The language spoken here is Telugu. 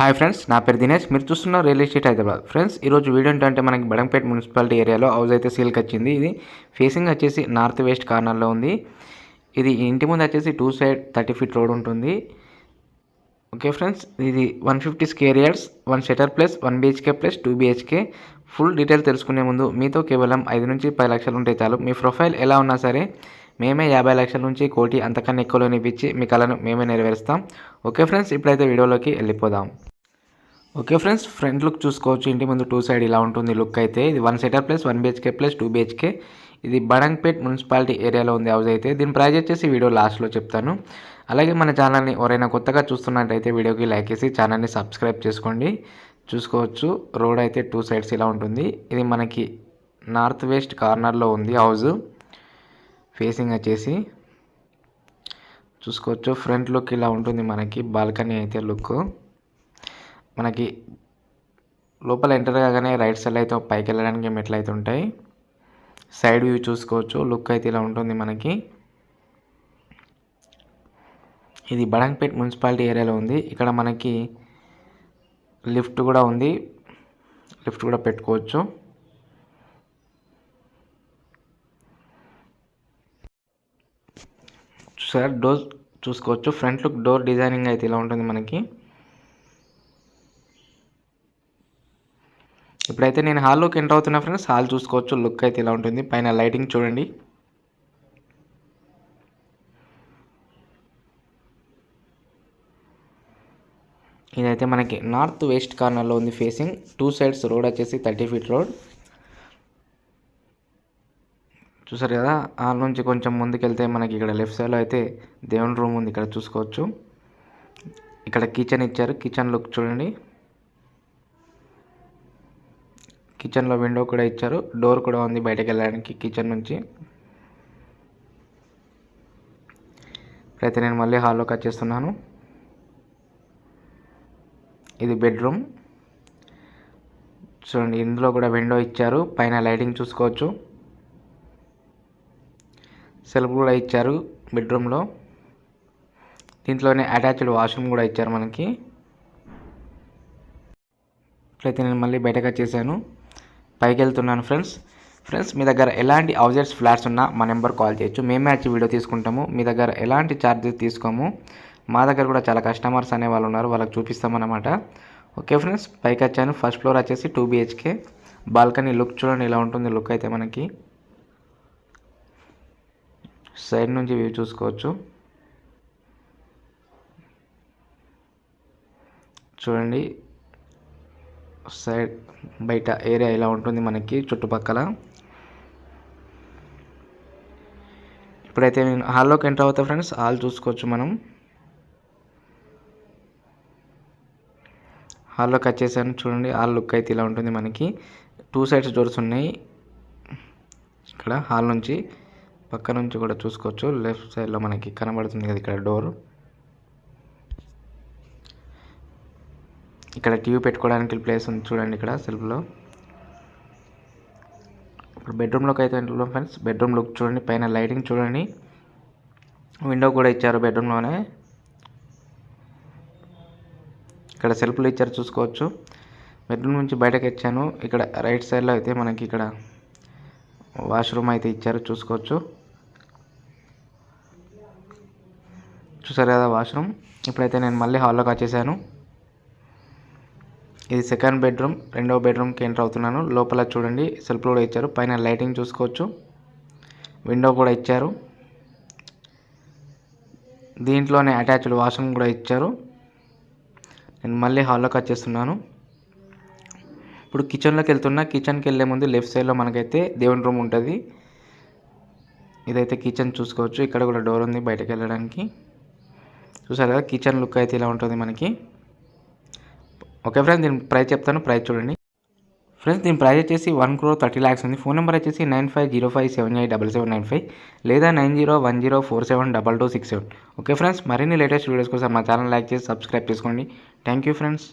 హాయ్ ఫ్రెండ్స్, నా పేరు దినేష్. మీరు చూస్తున్న రియల్ ఎస్టేట్ హైదరాబాద్. ఫ్రెండ్స్, ఈరోజు వీడియో ఏంటంటే మనకి బడంపేట మున్సిపాలిటీ ఏరియాలో హౌస్ అయితే సేల్కి వచ్చింది. ఇది ఫేసింగ్ వచ్చేసి నార్త్ వెస్ట్ కార్నర్లో ఉంది. ఇది ఇంటి ముందు వచ్చేసి 2 సైడ్ 30 ఫీట్ రోడ్ ఉంటుంది. ఓకే ఫ్రెండ్స్, ఇది 150 square yards, 1 shutter plus 1 BHK plus 2 BHK. Full detail తెలుసుకునే ముందు మీతో కేవలం 5 నుంచి 10 లక్షలు ఉంటే చాలు. మీ ప్రొఫైల్ ఎలా ఉన్నా సరే మేమే 50 లక్షల నుంచి 1 కోటి అంతకన్నా ఎక్కువలోనే ఇప్పించి మీ కళను మేమే నెరవేరుస్తాం. ఓకే ఫ్రెండ్స్, ఇప్పుడైతే వీడియోలోకి వెళ్ళిపోదాం. ఓకే ఫ్రెండ్స్, ఫ్రంట్ లుక్ చూసుకోవచ్చు. ఇంటి ముందు 2 సైడ్ ఇలా ఉంటుంది లుక్ అయితే. ఇది 1 shutter plus 1 BHK plus 2 BHK. ఇది బడంపేట్ మున్సిపాలిటీ ఏరియాలో ఉంది హౌస్ అయితే. దీని ప్రైస్ వచ్చేసి వీడియో లాస్ట్లో చెప్తాను. అలాగే మన ఛానల్ని ఎవరైనా కొత్తగా చూస్తున్నట్టయితే వీడియోకి లైక్ చేసి ఛానల్ని సబ్స్క్రైబ్ చేసుకోండి. చూసుకోవచ్చు, రోడ్ అయితే 2 సైడ్స్ ఇలా ఉంటుంది. ఇది మనకి నార్త్ వెస్ట్ కార్నర్లో ఉంది హౌస్. ఫేసింగ్ వచ్చేసి చూసుకోవచ్చు. ఫ్రంట్ లుక్ ఇలా ఉంటుంది మనకి. బాల్కనీ అయితే లుక్ మనకి లోపల ఎంటర్ కాగానే రైట్ సైడ్ అయితే పైకి వెళ్ళడానికి మెట్లు అయితే ఉంటాయి. సైడ్ వ్యూ చూసుకోవచ్చు. లుక్ అయితే ఇలా ఉంటుంది మనకి. ఇది బడంపేట్ మున్సిపాలిటీ ఏరియాలో ఉంది. ఇక్కడ మనకి లిఫ్ట్ కూడా ఉంది. లిఫ్ట్ కూడా పెట్టుకోవచ్చు. సార్, డోర్ చూసుకోవచ్చు. ఫ్రంట్ లుక్ డోర్ డిజైనింగ్ అయితే ఇలా ఉంటుంది మనకి. ఇప్పుడైతే నేను హాల్లోకి ఎంటర్ అవుతున్నా ఫ్రెండ్స్. హాల్ చూసుకోవచ్చు. లుక్ అయితే ఇలా ఉంటుంది. పైన లైటింగ్ చూడండి. ఇదైతే మనకి నార్త్ వెస్ట్ కార్నర్లో ఉంది ఫేసింగ్. 2 సైడ్స్ రోడ్ వచ్చేసి 30 ఫీట్ రోడ్. చూసారు కదా. హాల్ నుంచి కొంచెం ముందుకెళ్తే మనకి ఇక్కడ లెఫ్ట్ సైడ్లో అయితే దేవుని రూమ్ ఉంది. ఇక్కడ చూసుకోవచ్చు. ఇక్కడ కిచెన్ ఇచ్చారు. కిచెన్ లుక్ చూడండి. కిచెన్లో విండో కూడా ఇచ్చారు. డోర్ కూడా ఉంది బయటకు వెళ్ళడానికి కిచెన్ నుంచి. ఇప్పుడైతే నేను మళ్ళీ హాల్లోకి వచ్చేస్తున్నాను. ఇది బెడ్రూమ్ చూడండి. ఇందులో కూడా విండో ఇచ్చారు. పైన లైటింగ్ చూసుకోవచ్చు. సెల్ఫ్ కూడా ఇచ్చారు బెడ్రూమ్లో. దీంట్లోనే అటాచ్డ్ వాష్రూమ్ కూడా ఇచ్చారు మనకి. ఇప్పుడైతే నేను మళ్ళీ బయటకు వచ్చేసాను. పైకి వెళ్తున్నాను ఫ్రెండ్స్, మీ దగ్గర ఎలాంటి హౌజెస్ ఫ్లాట్స్ ఉన్నా మా నెంబర్ కాల్ చేయొచ్చు. మేమే వచ్చి వీడియో తీసుకుంటాము. మీ దగ్గర ఎలాంటి ఛార్జెస్ తీసుకోము. మా దగ్గర కూడా చాలా కస్టమర్స్ అనే వాళ్ళు ఉన్నారు. వాళ్ళకి చూపిస్తామన్నమాట. ఓకే ఫ్రెండ్స్, పైకి వచ్చాను. ఫస్ట్ ఫ్లోర్ వచ్చేసి 2 BHK. బాల్కనీ లుక్ చూడండి ఇలా ఉంటుంది. లుక్ అయితే మనకి సైడ్ నుంచి వ్యూ చూసుకోవచ్చు. చూడండి, సైడ్ బయట ఏరియా ఇలా ఉంటుంది మనకి చుట్టుపక్కల. ఇప్పుడైతే నేను హాల్లోకి ఎంటర్ అవుతా ఫ్రెండ్స్. హాల్ చూసుకోవచ్చు. మనం హాల్లోకి వచ్చేసాను. చూడండి, హాల్ లుక్ అయితే ఇలా ఉంటుంది మనకి. 2 సైడ్స్ డోర్స్ ఉన్నాయి. ఇక్కడ హాల్ నుంచి పక్క నుంచి కూడా చూసుకోవచ్చు. లెఫ్ట్ సైడ్లో మనకి కనబడుతుంది కదా ఇక్కడ డోర్. ఇక్కడ టీవీ పెట్టుకోవడానికి ప్లేస్ ఉంది చూడండి ఇక్కడ సెల్ఫ్లో. ఇప్పుడు బెడ్రూమ్లోకి అయితే వెళ్తున్నాం ఫ్రెండ్స్. బెడ్రూమ్ లుక్ చూడండి. పైన లైటింగ్ చూడండి. విండో కూడా ఇచ్చారు బెడ్రూమ్లోనే. ఇక్కడ సెల్ఫ్లు ఇచ్చారు చూసుకోవచ్చు. బెడ్రూమ్ నుంచి బయటకు వచ్చాను. ఇక్కడ రైట్ సైడ్లో అయితే మనకి ఇక్కడ వాష్రూమ్ అయితే ఇచ్చారు చూసుకోవచ్చు. చూసారు కదా వాష్రూమ్. ఇప్పుడైతే నేను మళ్ళీ హాల్లోకి వచ్చేసాను. ఇది సెకండ్ బెడ్రూమ్. రెండవ బెడ్రూమ్కి ఎంటర్ అవుతున్నాను. లోపల చూడండి సెల్ఫ్ కూడా ఇచ్చారు. పైన లైటింగ్ చూసుకోవచ్చు. విండో కూడా ఇచ్చారు. దీంట్లోనే అటాచ్డ్ వాష్రూమ్ కూడా ఇచ్చారు. నేను మళ్ళీ హాల్లోకి వచ్చేస్తున్నాను. ఇప్పుడు కిచెన్లోకి వెళ్తున్నా. కిచెన్కి వెళ్ళే ముందు లెఫ్ట్ సైడ్లో మనకైతే దేవుని రూమ్ ఉంటుంది. ఇదైతే కిచెన్ చూసుకోవచ్చు. ఇక్కడ కూడా డోర్ ఉంది బయటకు వెళ్ళడానికి. చూసారు కదా. కిచెన్ లుక్ అయితే ఇలా ఉంటుంది మనకి. ఓకే ఫ్రెండ్స్, దీని ప్రైస్ చెప్తాను. ప్రైస్ చూడండి ఫ్రెండ్స్. దీని ప్రైస్ వచ్చేసి 1,30,00,000 ఉంది. ఫోన్ నెంబర్ వచ్చేసి 9505787795 లేదా 9010472267. ఓకే ఫ్రెండ్స్, మరిన్ని లేటెస్ట్ వీడియోస్ కోసం మా ఛానల్ లైక్ చేసి సబ్స్క్రైబ్ చేసుకోండి. Thank you friends.